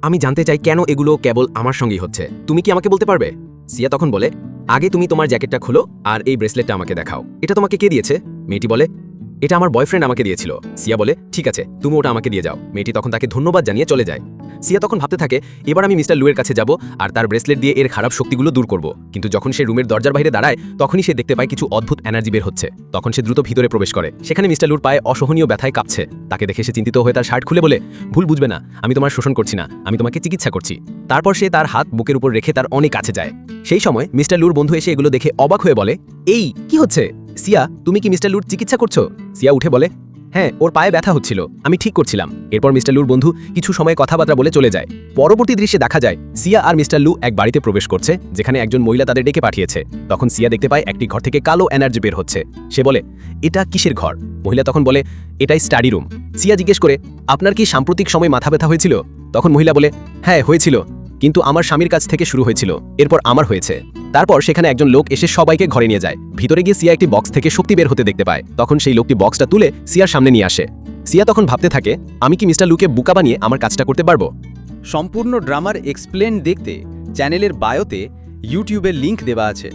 আমি জানতে চাই কেন এগুলো কেবল আমার সঙ্গেই হচ্ছে। তুমি কি আমাকে বলতে পারবে? সিয়া তখন বলে, আগে তুমি তোমার জ্যাকেটটা খোলো আর এই ব্রেসলেটটা আমাকে দেখাও। এটা তোমাকে কে দিয়েছে? মেয়েটি বলে, এটা আমার বয়ফ্রেন্ড আমাকে দিয়েছিল। সিয়া বলে, ঠিক আছে, তুমি ওটা আমাকে দিয়ে যাও। মেয়েটি তখন তাকে ধন্যবাদ জানিয়ে চলে যায়। সিয়া তখন ভাবতে থাকে, এবার আমি মিস্টার লুয়ের কাছে যাব আর তার ব্রেসলেট দিয়ে এর খারাপ শক্তিগুলো দূর করব। কিন্তু যখন সে রুমের দরজার বাইরে দাঁড়ায় তখনই সে দেখতে পায় কিছু অদ্ভুত এনার্জি বের হচ্ছে। তখন সে দ্রুত ভিতরে প্রবেশ করে। সেখানে মিস্টার লুর পায়ে অসহনীয় ব্যথায় কাঁপছে। তাকে দেখে সে চিন্তিত হয়ে তার শার্ট খুলে বলে, ভুল বুঝবে না, আমি তোমার শোষণ করছি না, আমি তোমাকে চিকিৎসা করছি। তারপর সে তার হাত বুকের উপর রেখে তার অনেক কাছে যায়। সেই সময় মিস্টার লুর বন্ধু এসে এগুলো দেখে অবাক হয়ে বলে, এই কি হচ্ছে? সিয়া, তুমি কি মিস্টার লুর চিকিৎসা করছো? সিয়া উঠে বলে, হ্যাঁ, ওর পায়ে ব্যথা হচ্ছিল, আমি ঠিক করছিলাম। এরপর মিস্টার লুর বন্ধু কিছু সময় কথাবার্তা বলে চলে যায়। পরবর্তী দৃশ্যে দেখা যায় সিয়া আর মিস্টার লু এক বাড়িতে প্রবেশ করছে, যেখানে একজন মহিলা তাদের ডেকে পাঠিয়েছে। তখন সিয়া দেখতে পায় একটি ঘর থেকে কালো এনার্জি বের হচ্ছে। সে বলে, এটা কিসের ঘর? মহিলা তখন বলে, এটাই স্টাডি রুম। সিয়া জিজ্ঞেস করে, আপনার কি সাম্প্রতিক সময় মাথা ব্যথা হয়েছিল? তখন মহিলা বলে, হ্যাঁ হয়েছিল, কিন্তু আমার স্বামীর কাছ থেকে শুরু হয়েছিল, এরপর আমার হয়েছে। তারপর সেখানে একজন লোক এসে সবাইকে ঘরে নিয়ে যায়। ভিতরে গিয়ে সিয়া একটি বক্স থেকে শক্তি বের হতে দেখতে পায়। তখন সেই লোকটি বক্সটা তুলে সিয়ার সামনে নিয়ে আসে। সিয়া তখন ভাবতে থাকে, আমি কি মিস্টার লুকে বোকা বানিয়ে আমার কাজটা করতে পারবো? সম্পূর্ণ ড্রামার এক্সপ্লেন দেখতে চ্যানেলের বায়োতে ইউটিউবের লিংক দেওয়া আছে।